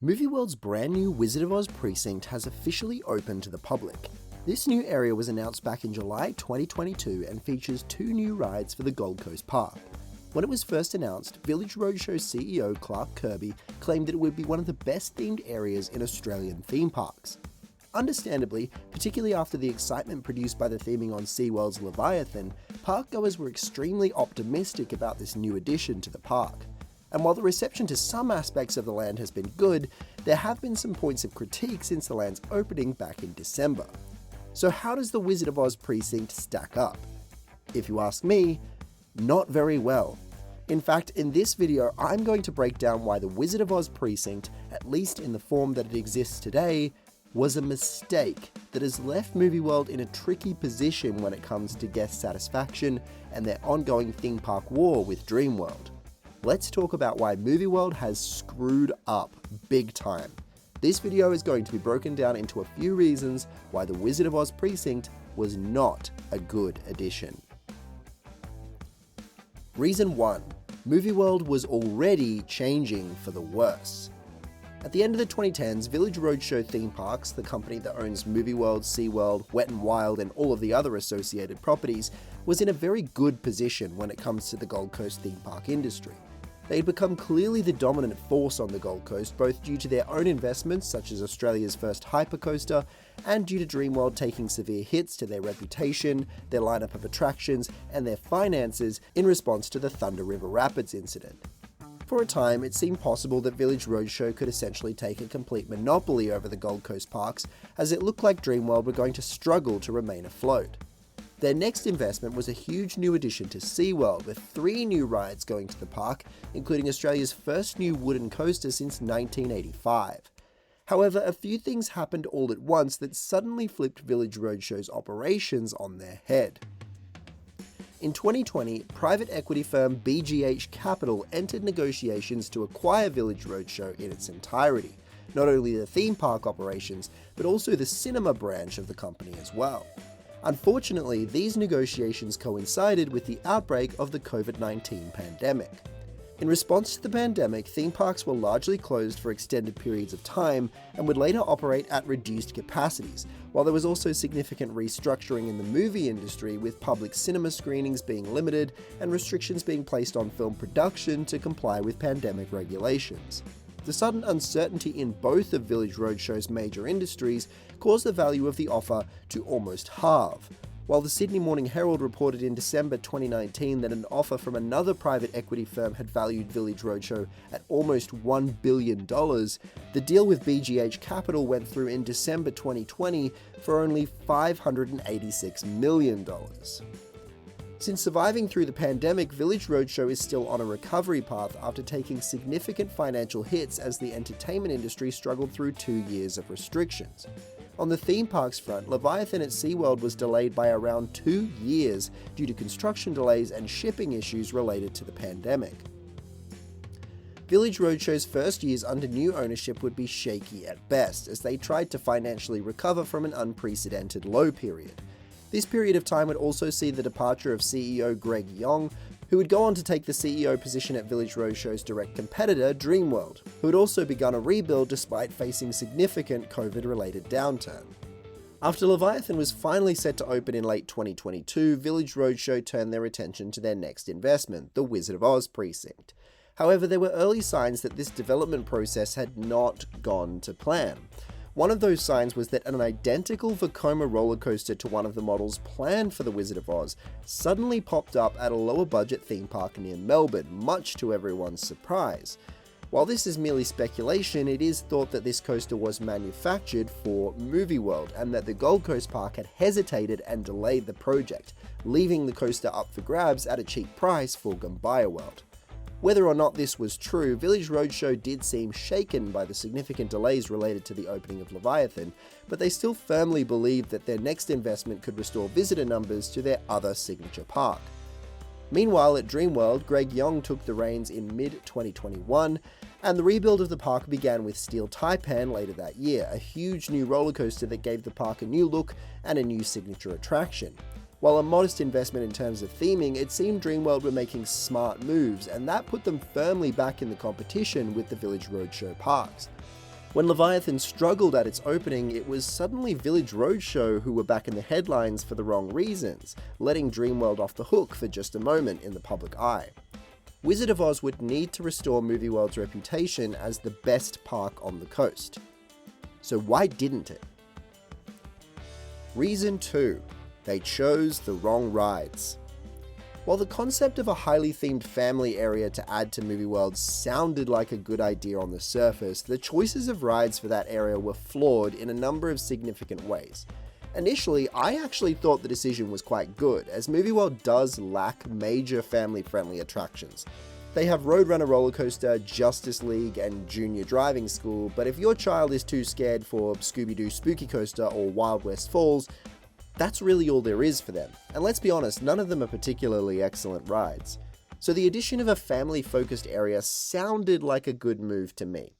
Movie World's brand new Wizard of Oz precinct has officially opened to the public. This new area was announced back in July 2022 and features 2 new rides for the Gold Coast Park. When it was first announced, Village Roadshow CEO Clark Kirby claimed that it would be one of the best themed areas in Australian theme parks. Understandably, particularly after the excitement produced by the theming on SeaWorld's Leviathan, parkgoers were extremely optimistic about this new addition to the park. And while the reception to some aspects of the land has been good, there have been some points of critique since the land's opening back in December. So how does the Wizard of Oz precinct stack up? If you ask me, not very well. In fact, in this video, I'm going to break down why the Wizard of Oz precinct, at least in the form that it exists today, was a mistake that has left Movie World in a tricky position when it comes to guest satisfaction and their ongoing theme park war with Dreamworld. Let's talk about why Movie World has screwed up big time. This video is going to be broken down into a few reasons why the Wizard of Oz precinct was not a good addition. Reason 1. Movie World was already changing for the worse. At the end of the 2010s, Village Roadshow Theme Parks, the company that owns Movie World, SeaWorld, Wet n Wild and all of the other associated properties, was in a very good position when it comes to the Gold Coast theme park industry. They had become clearly the dominant force on the Gold Coast, both due to their own investments, such as Australia's first hypercoaster, and due to Dreamworld taking severe hits to their reputation, their lineup of attractions, and their finances in response to the Thunder River Rapids incident. For a time, it seemed possible that Village Roadshow could essentially take a complete monopoly over the Gold Coast parks, as it looked like Dreamworld were going to struggle to remain afloat. Their next investment was a huge new addition to SeaWorld, with 3 new rides going to the park, including Australia's first new wooden coaster since 1985. However, a few things happened all at once that suddenly flipped Village Roadshow's operations on their head. In 2020, private equity firm BGH Capital entered negotiations to acquire Village Roadshow in its entirety, not only the theme park operations, but also the cinema branch of the company as well. Unfortunately, these negotiations coincided with the outbreak of the COVID-19 pandemic. In response to the pandemic, theme parks were largely closed for extended periods of time and would later operate at reduced capacities, while there was also significant restructuring in the movie industry, with public cinema screenings being limited and restrictions being placed on film production to comply with pandemic regulations. The sudden uncertainty in both of Village Roadshow's major industries caused the value of the offer to almost halve. While the Sydney Morning Herald reported in December 2019 that an offer from another private equity firm had valued Village Roadshow at almost $1 billion, the deal with BGH Capital went through in December 2020 for only $586 million. Since surviving through the pandemic, Village Roadshow is still on a recovery path after taking significant financial hits as the entertainment industry struggled through 2 years of restrictions. On the theme parks front, Leviathan at SeaWorld was delayed by around 2 years due to construction delays and shipping issues related to the pandemic. Village Roadshow's first years under new ownership would be shaky at best, as they tried to financially recover from an unprecedented low period. This period of time would also see the departure of CEO Greg Yong, who would go on to take the CEO position at Village Roadshow's direct competitor, Dreamworld, who had also begun a rebuild despite facing significant COVID-related downturn. After Leviathan was finally set to open in late 2022, Village Roadshow turned their attention to their next investment, the Wizard of Oz precinct. However, there were early signs that this development process had not gone to plan. One of those signs was that an identical Vekoma roller coaster to one of the models planned for the Wizard of Oz suddenly popped up at a lower budget theme park near Melbourne, much to everyone's surprise. While this is merely speculation, it is thought that this coaster was manufactured for Movie World and that the Gold Coast Park had hesitated and delayed the project, leaving the coaster up for grabs at a cheap price for Gumbaya World. Whether or not this was true, Village Roadshow did seem shaken by the significant delays related to the opening of Leviathan, but they still firmly believed that their next investment could restore visitor numbers to their other signature park. Meanwhile, at Dreamworld, Greg Yong took the reins in mid-2021, and the rebuild of the park began with Steel Taipan later that year, a huge new roller coaster that gave the park a new look and a new signature attraction. While a modest investment in terms of theming, it seemed Dreamworld were making smart moves, and that put them firmly back in the competition with the Village Roadshow parks. When Leviathan struggled at its opening, it was suddenly Village Roadshow who were back in the headlines for the wrong reasons, letting Dreamworld off the hook for just a moment in the public eye. Wizard of Oz would need to restore Movie World's reputation as the best park on the coast. So why didn't it? Reason 2. They chose the wrong rides. While the concept of a highly themed family area to add to Movie World sounded like a good idea on the surface, the choices of rides for that area were flawed in a number of significant ways. Initially, I actually thought the decision was quite good, as Movie World does lack major family-friendly attractions. They have Roadrunner Roller Coaster, Justice League, and Junior Driving School, but if your child is too scared for Scooby-Doo Spooky Coaster or Wild West Falls, that's really all there is for them. And let's be honest, none of them are particularly excellent rides. So the addition of a family-focused area sounded like a good move to me.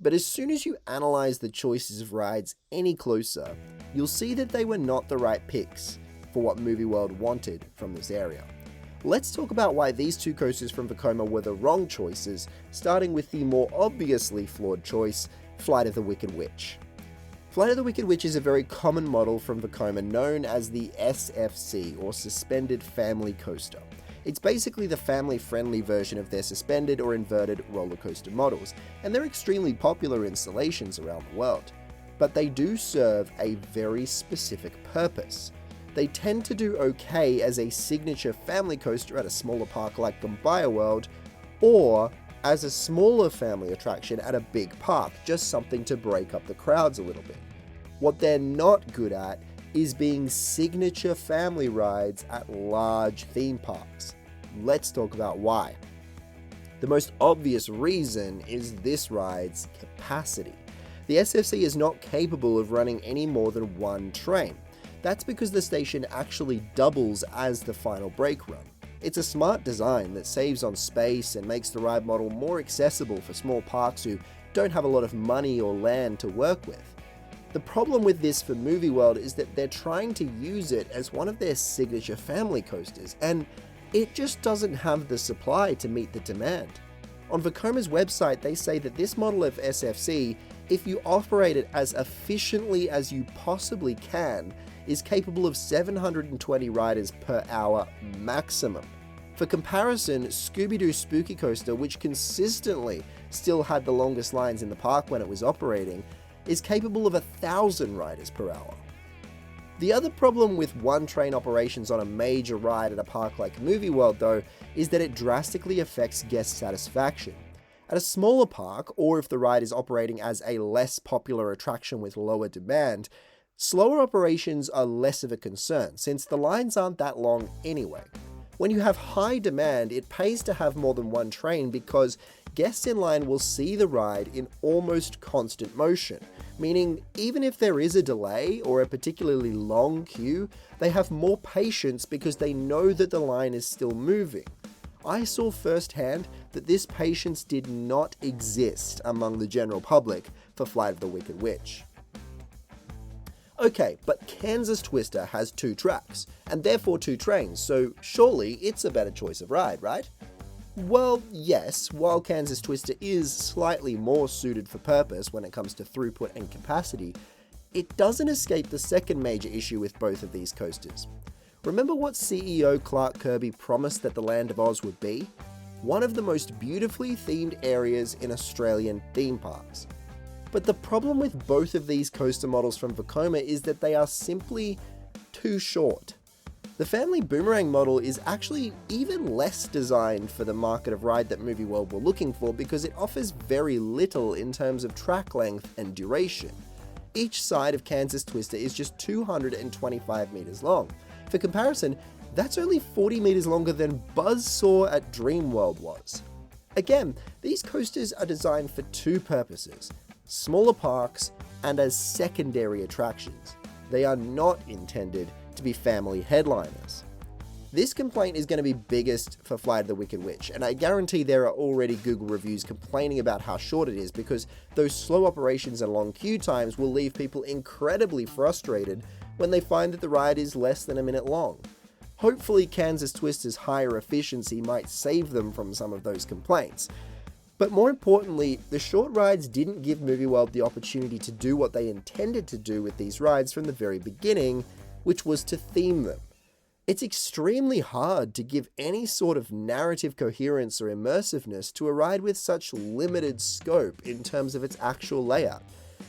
But as soon as you analyze the choices of rides any closer, you'll see that they were not the right picks for what Movie World wanted from this area. Let's talk about why these two coasters from Vekoma were the wrong choices, starting with the more obviously flawed choice, Flight of the Wicked Witch. Flight of the Wicked Witch is a very common model from Vekoma known as the SFC, or Suspended Family Coaster. It's basically the family-friendly version of their suspended or inverted roller coaster models, and they're extremely popular installations around the world. But they do serve a very specific purpose. They tend to do okay as a signature family coaster at a smaller park like Gumbaya World, or as a smaller family attraction at a big park, just something to break up the crowds a little bit. What they're not good at is being signature family rides at large theme parks. Let's talk about why. The most obvious reason is this ride's capacity. The SFC is not capable of running any more than one train. That's because the station actually doubles as the final brake run. It's a smart design that saves on space and makes the ride model more accessible for small parks who don't have a lot of money or land to work with. The problem with this for Movie World is that they're trying to use it as one of their signature family coasters, and it just doesn't have the supply to meet the demand. On Vekoma's website, they say that this model of SFC, if you operate it as efficiently as you possibly can, is capable of 720 riders per hour maximum. For comparison, Scooby-Doo Spooky Coaster, which consistently still had the longest lines in the park when it was operating, is capable of 1,000 riders per hour. The other problem with one-train operations on a major ride at a park like Movie World, though, is that it drastically affects guest satisfaction. At a smaller park, or if the ride is operating as a less popular attraction with lower demand, slower operations are less of a concern, since the lines aren't that long anyway. When you have high demand, it pays to have more than one train because guests in line will see the ride in almost constant motion, meaning even if there is a delay or a particularly long queue, they have more patience because they know that the line is still moving. I saw firsthand that this patience did not exist among the general public for Flight of the Wicked Witch. Okay, but Kansas Twister has 2 tracks, and therefore 2 trains, so surely it's a better choice of ride, right? Well, yes, while Kansas Twister is slightly more suited for purpose when it comes to throughput and capacity, it doesn't escape the second major issue with both of these coasters. Remember what CEO Clark Kirby promised that the Land of Oz would be? One of the most beautifully themed areas in Australian theme parks. But the problem with both of these coaster models from Vekoma is that they are simply too short. The Family Boomerang model is actually even less designed for the market of ride that Movie World were looking for because it offers very little in terms of track length and duration. Each side of Kansas Twister is just 225 meters long. For comparison, that's only 40 meters longer than Buzzsaw at Dreamworld was. Again, these coasters are designed for 2 purposes: smaller parks and as secondary attractions. They are not intended to be family headliners. This complaint is going to be biggest for Flight of the Wicked Witch, and I guarantee there are already Google reviews complaining about how short it is because those slow operations and long queue times will leave people incredibly frustrated when they find that the ride is less than a minute long. Hopefully Kansas Twister's higher efficiency might save them from some of those complaints. But more importantly, the short rides didn't give Movie World the opportunity to do what they intended to do with these rides from the very beginning, which was to theme them. It's extremely hard to give any sort of narrative coherence or immersiveness to a ride with such limited scope in terms of its actual layout.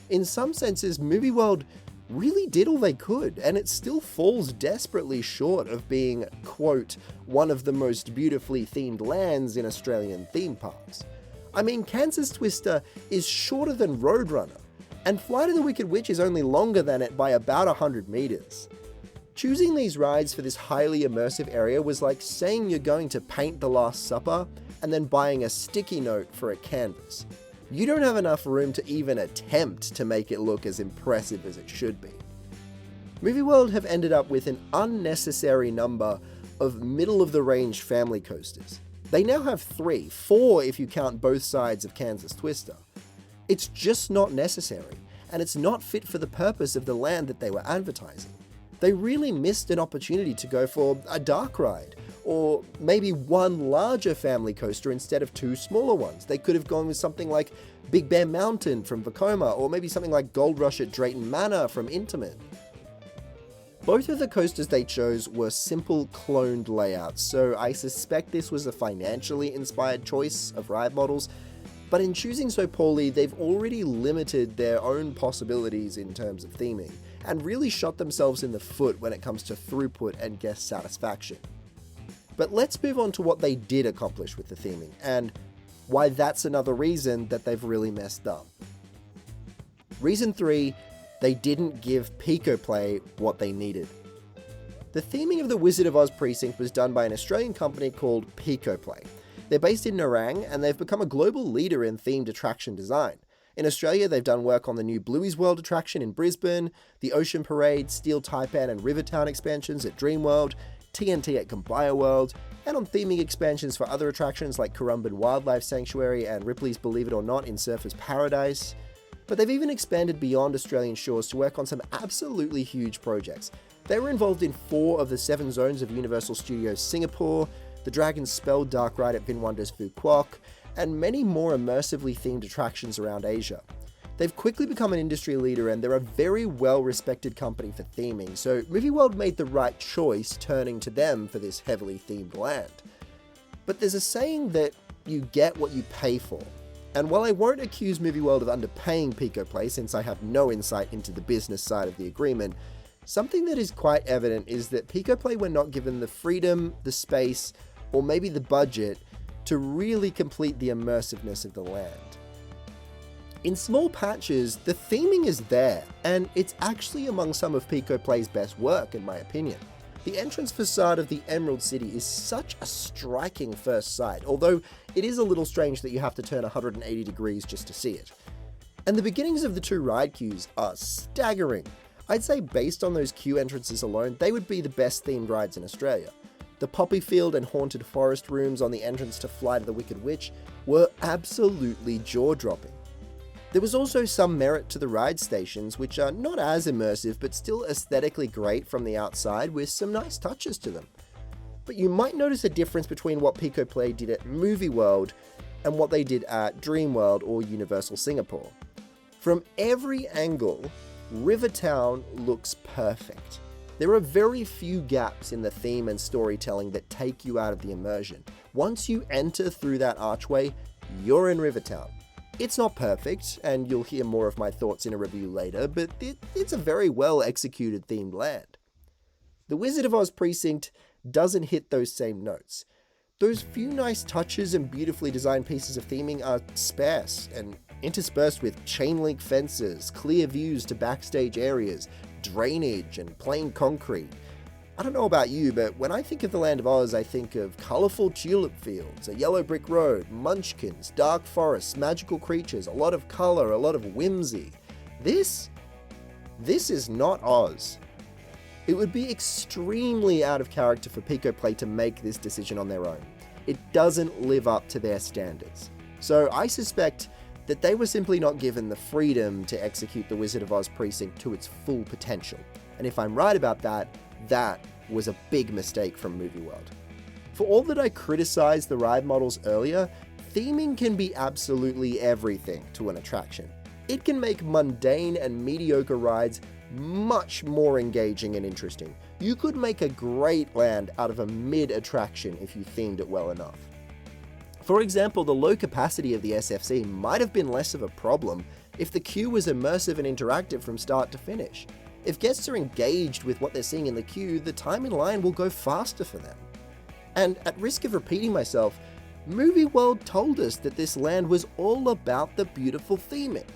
In some senses, Movie World really did all they could, and it still falls desperately short of being, quote, one of the most beautifully themed lands in Australian theme parks. I mean, Kansas Twister is shorter than Roadrunner, and Flight of the Wicked Witch is only longer than it by about 100 meters. Choosing these rides for this highly immersive area was like saying you're going to paint The Last Supper and then buying a sticky note for a canvas. You don't have enough room to even attempt to make it look as impressive as it should be. Movie World have ended up with an unnecessary number of middle-of-the-range family coasters. They now have 4 if you count both sides of Kansas Twister. It's just not necessary, and it's not fit for the purpose of the land that they were advertising. They really missed an opportunity to go for a dark ride, or maybe one larger family coaster instead of 2 smaller ones. They could have gone with something like Big Bear Mountain from Vekoma, or maybe something like Gold Rush at Drayton Manor from Intamin. Both of the coasters they chose were simple cloned layouts, so I suspect this was a financially inspired choice of ride models, but in choosing so poorly, they've already limited their own possibilities in terms of theming, and really shot themselves in the foot when it comes to throughput and guest satisfaction. But let's move on to what they did accomplish with the theming, and why that's another reason that they've really messed up. Reason 3, they didn't give Picoplay what they needed. The theming of the Wizard of Oz precinct was done by an Australian company called Picoplay. They're based in Nerang, and they've become a global leader in themed attraction design. In Australia, they've done work on the new Bluey's World attraction in Brisbane, the Ocean Parade, Steel Taipan and Rivertown expansions at Dreamworld, TNT at Kumbaya World, and on theming expansions for other attractions like Currumbin Wildlife Sanctuary and Ripley's Believe It or Not in Surfers Paradise. But they've even expanded beyond Australian shores to work on some absolutely huge projects. They were involved in 4 of the 7 zones of Universal Studios Singapore, the Dragon's Spell Dark Ride at VinWonders Phu Quoc, and many more immersively themed attractions around Asia. They've quickly become an industry leader, and they're a very well-respected company for theming, so Movie World made the right choice turning to them for this heavily themed land. But there's a saying that you get what you pay for. And while I won't accuse Movie World of underpaying Picoplay since I have no insight into the business side of the agreement, something that is quite evident is that Picoplay were not given the freedom, the space, or maybe the budget to really complete the immersiveness of the land. In small patches, the theming is there, and it's actually among some of Picoplay's best work in my opinion. The entrance facade of the Emerald City is such a striking first sight, although it is a little strange that you have to turn 180 degrees just to see it. And the beginnings of the 2 ride queues are staggering. I'd say based on those queue entrances alone, they would be the best themed rides in Australia. The Poppyfield and Haunted Forest rooms on the entrance to Flight of the Wicked Witch were absolutely jaw-dropping. There was also some merit to the ride stations, which are not as immersive but still aesthetically great from the outside with some nice touches to them. But you might notice a difference between what Picoplay did at Movie World and what they did at Dreamworld or Universal Singapore. From every angle, Rivertown looks perfect. There are very few gaps in the theme and storytelling that take you out of the immersion. Once you enter through that archway, you're in Rivertown. It's not perfect, and you'll hear more of my thoughts in a review later, but it's a very well executed themed land. The Wizard of Oz precinct doesn't hit those same notes. Those few nice touches and beautifully designed pieces of theming are sparse and interspersed with chain link fences, clear views to backstage areas, drainage, and plain concrete. I don't know about you, but when I think of the Land of Oz, I think of colourful tulip fields, a yellow brick road, munchkins, dark forests, magical creatures, a lot of colour, a lot of whimsy. This is not Oz. It would be extremely out of character for Picoplay to make this decision on their own. It doesn't live up to their standards. So I suspect that they were simply not given the freedom to execute the Wizard of Oz precinct to its full potential. And if I'm right about that, that was a big mistake from Movie World. For all that I criticized the ride models earlier, theming can be absolutely everything to an attraction. It can make mundane and mediocre rides much more engaging and interesting. You could make a great land out of a mid-attraction if you themed it well enough. For example, the low capacity of the SFC might have been less of a problem if the queue was immersive and interactive from start to finish. If guests are engaged with what they're seeing in the queue, the time in line will go faster for them. And at risk of repeating myself, Movie World told us that this land was all about the beautiful theming.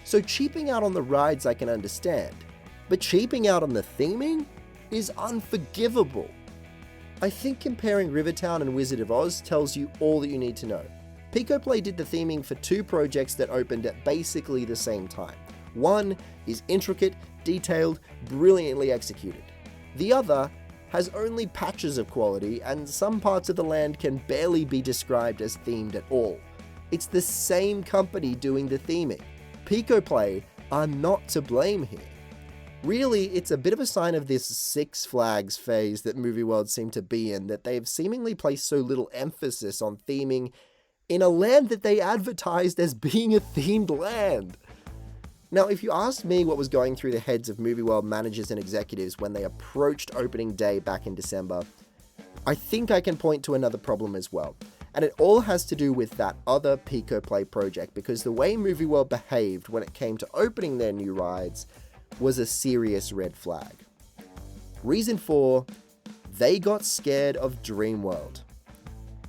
So cheaping out on the rides I can understand, but cheaping out on the theming is unforgivable. I think comparing Rivertown and Wizard of Oz tells you all that you need to know. PicoPlay did the theming for two projects that opened at basically the same time. One is intricate, detailed, brilliantly executed. The other has only patches of quality, and some parts of the land can barely be described as themed at all. It's the same company doing the theming. PicoPlay are not to blame here. Really, it's a bit of a sign of this Six Flags phase that Movie World seem to be in, that they've seemingly placed so little emphasis on theming in a land that they advertised as being a themed land. Now, if you asked me what was going through the heads of Movie World managers and executives when they approached opening day back in December, I think I can point to another problem as well. And it all has to do with that other PicoPlay project, because the way Movie World behaved when it came to opening their new rides was a serious red flag. Reason 4, they got scared of Dreamworld.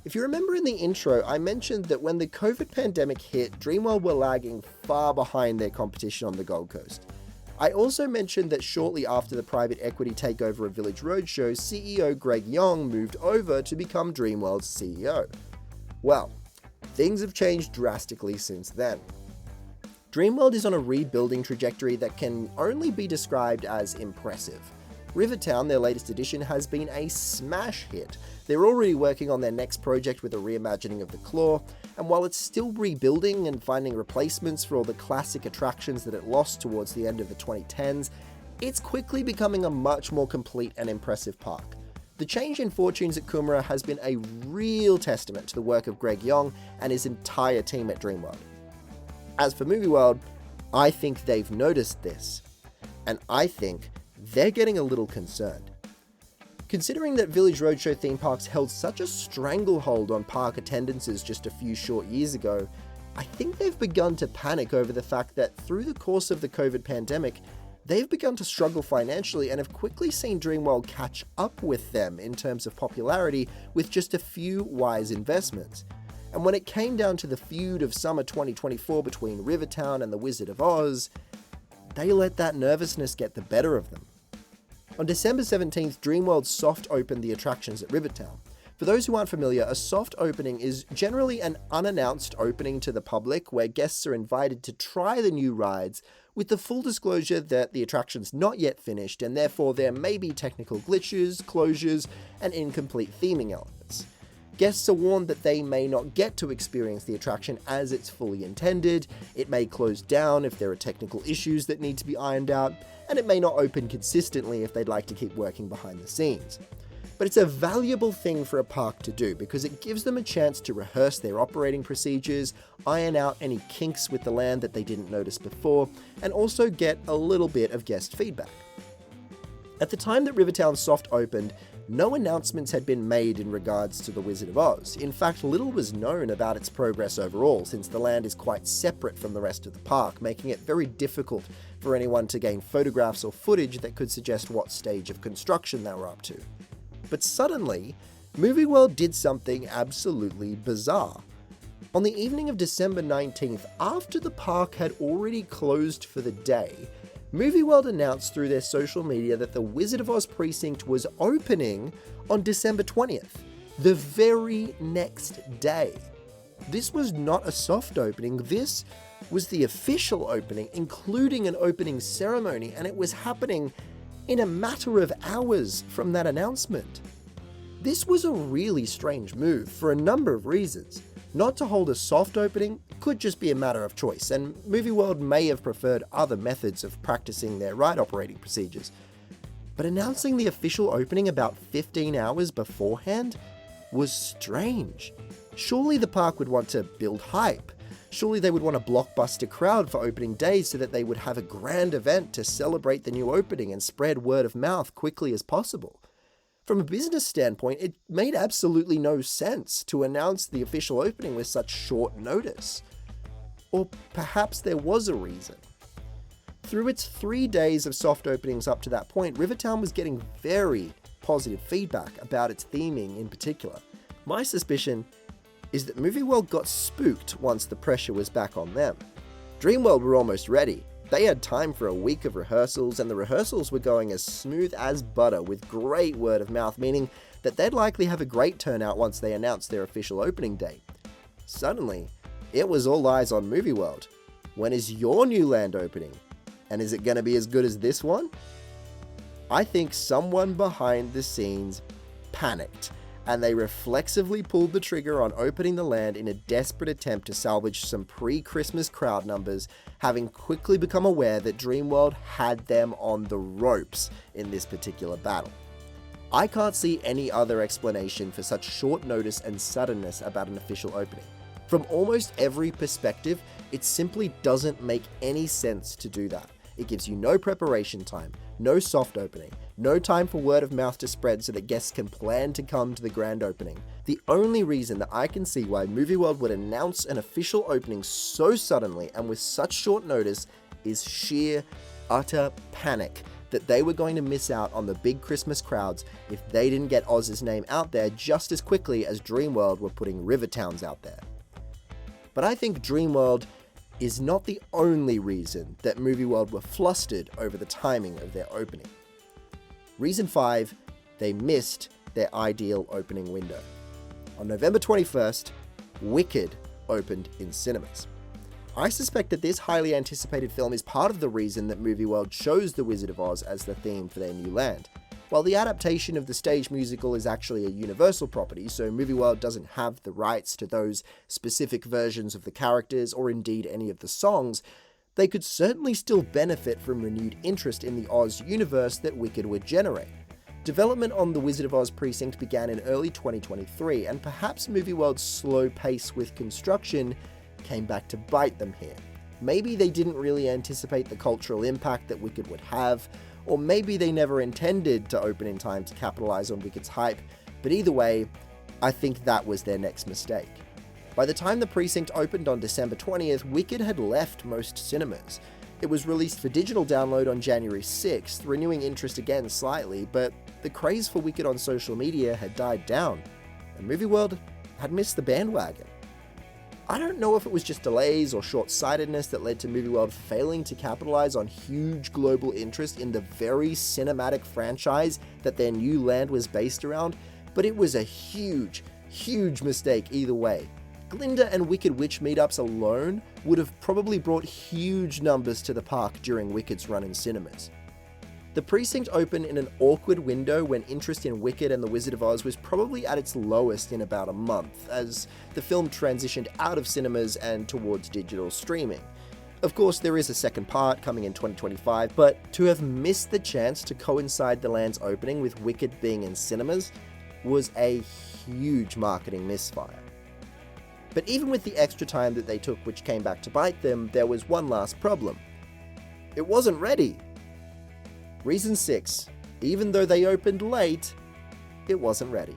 If you remember in the intro, I mentioned that when the COVID pandemic hit, Dreamworld were lagging far behind their competition on the Gold Coast. I also mentioned that shortly after the private equity takeover of Village Roadshow, CEO Greg Yong moved over to become Dreamworld's CEO. Well, things have changed drastically since then. Dreamworld is on a rebuilding trajectory that can only be described as impressive. Rivertown, their latest edition, has been a smash hit. They're already working on their next project with a reimagining of the Claw, and while it's still rebuilding and finding replacements for all the classic attractions that it lost towards the end of the 2010s, it's quickly becoming a much more complete and impressive park. The change in fortunes at Kumara has been a real testament to the work of Greg Yong and his entire team at Dreamworld. As for Movie World, I think they've noticed this, and I think they're getting a little concerned. Considering that Village Roadshow theme parks held such a stranglehold on park attendances just a few short years ago, I think they've begun to panic over the fact that through the course of the COVID pandemic, they've begun to struggle financially and have quickly seen Dreamworld catch up with them in terms of popularity with just a few wise investments. And when it came down to the feud of summer 2024 between Rivertown and the Wizard of Oz, they let that nervousness get the better of them. On December 17th, Dreamworld soft opened the attractions at Rivertown. For those who aren't familiar, a soft opening is generally an unannounced opening to the public where guests are invited to try the new rides with the full disclosure that the attraction's not yet finished and therefore there may be technical glitches, closures, and incomplete theming elements. Guests are warned that they may not get to experience the attraction as it's fully intended, it may close down if there are technical issues that need to be ironed out, and it may not open consistently if they'd like to keep working behind the scenes. But it's a valuable thing for a park to do because it gives them a chance to rehearse their operating procedures, iron out any kinks with the land that they didn't notice before, and also get a little bit of guest feedback. At the time that Rivertown soft opened, no announcements had been made in regards to the Wizard of Oz. In fact, little was known about its progress overall, since the land is quite separate from the rest of the park, making it very difficult for anyone to gain photographs or footage that could suggest what stage of construction they were up to. But suddenly, Movie World did something absolutely bizarre. On the evening of December 19th, after the park had already closed for the day, Movie World announced through their social media that the Wizard of Oz precinct was opening on December 20th, the very next day. This was not a soft opening, this was the official opening, including an opening ceremony, and it was happening in a matter of hours from that announcement. This was a really strange move for a number of reasons. Not to hold a soft opening could just be a matter of choice, and Movie World may have preferred other methods of practicing their ride operating procedures. But announcing the official opening about 15 hours beforehand was strange. Surely the park would want to build hype. Surely they would want a blockbuster crowd for opening day so that they would have a grand event to celebrate the new opening and spread word of mouth quickly as possible. From a business standpoint, it made absolutely no sense to announce the official opening with such short notice. Or perhaps there was a reason. Through its 3 days of soft openings up to that point, Rivertown was getting very positive feedback about its theming in particular. My suspicion is that Movie World got spooked once the pressure was back on them. Dreamworld were almost ready. They had time for a week of rehearsals, and the rehearsals were going as smooth as butter with great word of mouth, meaning that they'd likely have a great turnout once they announced their official opening date. Suddenly, it was all eyes on Movie World. When is your new land opening? And is it going to be as good as this one? I think someone behind the scenes panicked, and they reflexively pulled the trigger on opening the land in a desperate attempt to salvage some pre-Christmas crowd numbers, having quickly become aware that Dreamworld had them on the ropes in this particular battle. I can't see any other explanation for such short notice and suddenness about an official opening. From almost every perspective, it simply doesn't make any sense to do that. It gives you no preparation time, no soft opening, no time for word of mouth to spread so that guests can plan to come to the grand opening. The only reason that I can see why Movie World would announce an official opening so suddenly and with such short notice is sheer, utter panic that they were going to miss out on the big Christmas crowds if they didn't get Oz's name out there just as quickly as Dreamworld were putting Rivertowns out there. But I think Dreamworld is not the only reason that Movie World were flustered over the timing of their opening. Reason 5, they missed their ideal opening window. On November 21st, Wicked opened in cinemas. I suspect that this highly anticipated film is part of the reason that Movie World chose The Wizard of Oz as the theme for their new land. While the adaptation of the stage musical is actually a Universal property, so Movie World doesn't have the rights to those specific versions of the characters or indeed any of the songs, they could certainly still benefit from renewed interest in the Oz universe that Wicked would generate. Development on the Wizard of Oz precinct began in early 2023, and perhaps Movie World's slow pace with construction came back to bite them here. Maybe they didn't really anticipate the cultural impact that Wicked would have, or maybe they never intended to open in time to capitalize on Wicked's hype, but either way, I think that was their next mistake. By the time the precinct opened on December 20th, Wicked had left most cinemas. It was released for digital download on January 6th, renewing interest again slightly, but the craze for Wicked on social media had died down, and Movie World had missed the bandwagon. I don't know if it was just delays or short-sightedness that led to Movie World failing to capitalize on huge global interest in the very cinematic franchise that their new land was based around, but it was a huge mistake either way. Glinda and Wicked Witch meetups alone would have probably brought huge numbers to the park during Wicked's run in cinemas. The precinct opened in an awkward window when interest in Wicked and The Wizard of Oz was probably at its lowest in about a month, as the film transitioned out of cinemas and towards digital streaming. Of course, there is a second part coming in 2025, but to have missed the chance to coincide the land's opening with Wicked being in cinemas was a huge marketing misfire. But even with the extra time that they took, which came back to bite them, there was one last problem. It wasn't ready. Reason 6, even though they opened late, it wasn't ready.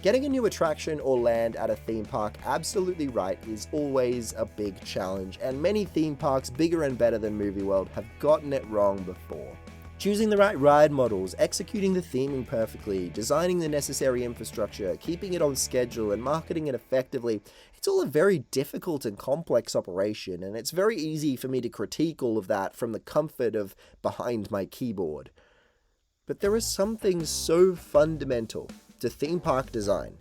Getting a new attraction or land at a theme park absolutely right is always a big challenge, and many theme parks bigger and better than Movie World have gotten it wrong before. Choosing the right ride models, executing the theming perfectly, designing the necessary infrastructure, keeping it on schedule, and marketing it effectively, it's all a very difficult and complex operation, and it's very easy for me to critique all of that from the comfort of behind my keyboard. But there are some things so fundamental to theme park design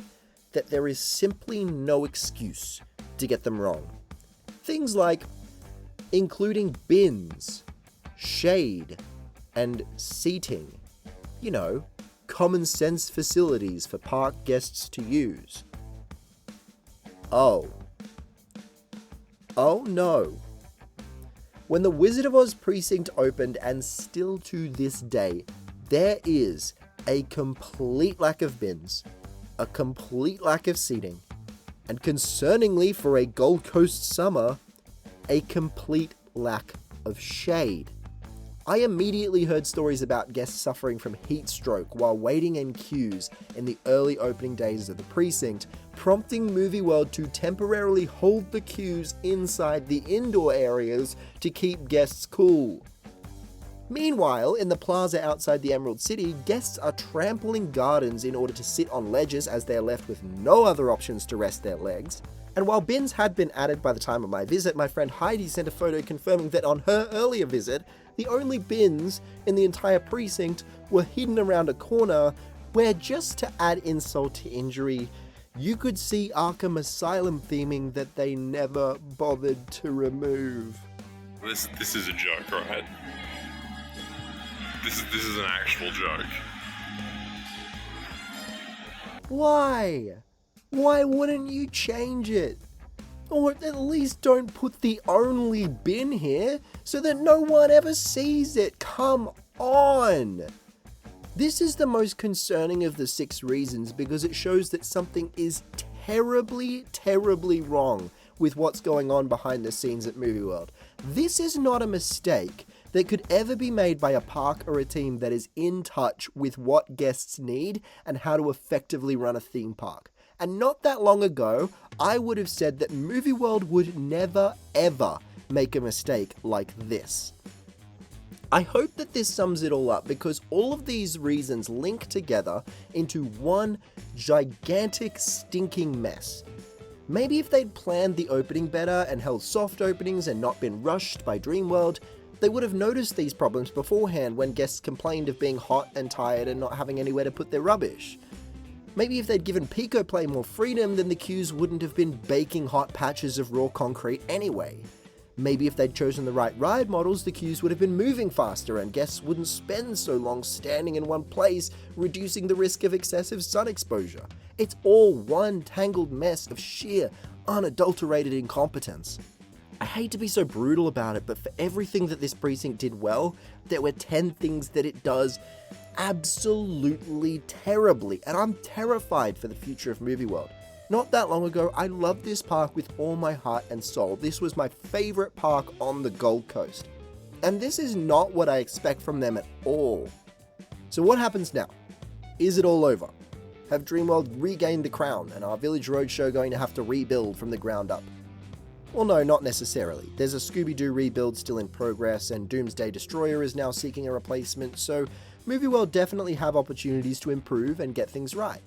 that there is simply no excuse to get them wrong. Things like including bins, shade, and seating. You know, common sense facilities for park guests to use. Oh no. When the Wizard of Oz precinct opened, and still to this day, there is a complete lack of bins, a complete lack of seating, And concerningly for a Gold Coast summer, a complete lack of shade. I immediately heard stories about guests suffering from heat stroke while waiting in queues in the early opening days of the precinct, prompting Movie World to temporarily hold the queues inside the indoor areas to keep guests cool. Meanwhile, in the plaza outside the Emerald City, guests are trampling gardens in order to sit on ledges as they are left with no other options to rest their legs. And while bins had been added by the time of my visit, my friend Heidi sent a photo confirming that on her earlier visit, the only bins in the entire precinct were hidden around a corner where, just to add insult to injury, you could see Arkham Asylum theming that they never bothered to remove. This is a joke, right? This is an actual joke. Why? Why wouldn't you change it? Or at least don't put the only bin here so that no one ever sees it. Come on! This is the most concerning of the 6 reasons because it shows that something is terribly, terribly wrong with what's going on behind the scenes at Movie World. This is not a mistake that could ever be made by a park or a team that is in touch with what guests need and how to effectively run a theme park. And not that long ago, I would have said that Movie World would never ever make a mistake like this. I hope that this sums it all up because all of these reasons link together into one gigantic stinking mess. Maybe if they'd planned the opening better and held soft openings and not been rushed by Dreamworld, they would have noticed these problems beforehand when guests complained of being hot and tired and not having anywhere to put their rubbish. Maybe if they'd given Pico Play more freedom, then the queues wouldn't have been baking hot patches of raw concrete anyway. Maybe if they'd chosen the right ride models, the queues would have been moving faster and guests wouldn't spend so long standing in one place, reducing the risk of excessive sun exposure. It's all one tangled mess of sheer, unadulterated incompetence. I hate to be so brutal about it, but for everything that this precinct did well, there were 10 things that it does absolutely terribly, and I'm terrified for the future of Movie World. Not that long ago, I loved this park with all my heart and soul. This was my favorite park on the Gold Coast. And this is not what I expect from them at all. So what happens now? Is it all over? Have Dreamworld regained the crown, and our Village Roadshow going to have to rebuild from the ground up? Well, no, not necessarily. There's a Scooby-Doo rebuild still in progress, and Doomsday Destroyer is now seeking a replacement, so Movie World definitely have opportunities to improve and get things right.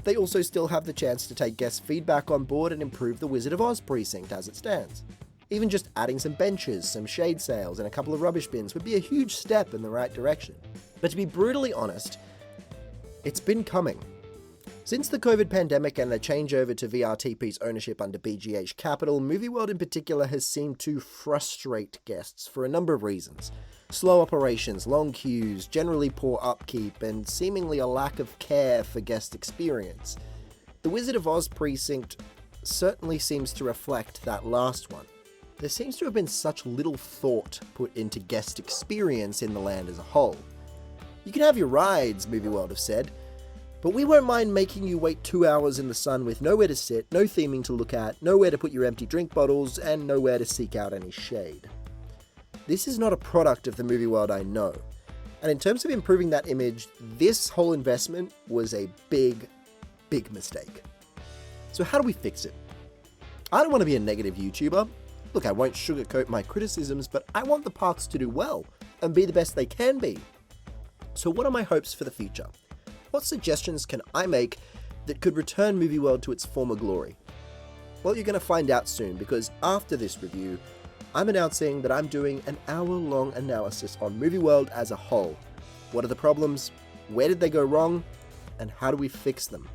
They also still have the chance to take guest feedback on board and improve the Wizard of Oz precinct as it stands. Even just adding some benches, some shade sails, and a couple of rubbish bins would be a huge step in the right direction. But to be brutally honest, it's been coming. Since the COVID pandemic and the changeover to VRTP's ownership under BGH Capital, Movie World in particular has seemed to frustrate guests for a number of reasons. Slow operations, long queues, generally poor upkeep, and seemingly a lack of care for guest experience. The Wizard of Oz precinct certainly seems to reflect that last one. There seems to have been such little thought put into guest experience in the land as a whole. You can have your rides, Movie World have said, but we won't mind making you wait 2 hours in the sun with nowhere to sit, no theming to look at, nowhere to put your empty drink bottles, and nowhere to seek out any shade. This is not a product of the Movie World I know. And in terms of improving that image, this whole investment was a big, big mistake. So how do we fix it? I don't want to be a negative YouTuber. Look, I won't sugarcoat my criticisms, but I want the parks to do well and be the best they can be. So what are my hopes for the future? What suggestions can I make that could return Movie World to its former glory? Well, you're going to find out soon, because after this review, I'm announcing that I'm doing an hour-long analysis on Movie World as a whole. What are the problems? Where did they go wrong? And how do we fix them?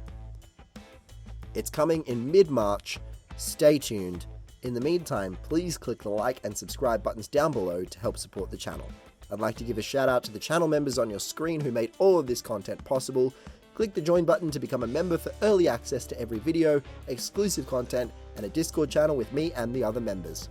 It's coming in mid-March. Stay tuned. In the meantime, please click the like and subscribe buttons down below to help support the channel. I'd like to give a shout out to the channel members on your screen who made all of this content possible. Click the join button to become a member for early access to every video, exclusive content, and a Discord channel with me and the other members.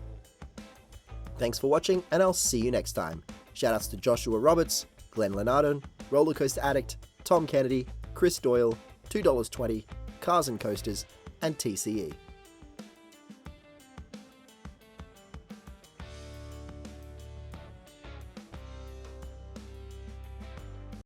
Thanks for watching, and I'll see you next time. Shoutouts to Joshua Roberts, Glenn Leonardo, Rollercoaster Addict, Tom Kennedy, Chris Doyle, $2.20, Cars and Coasters, and TCE.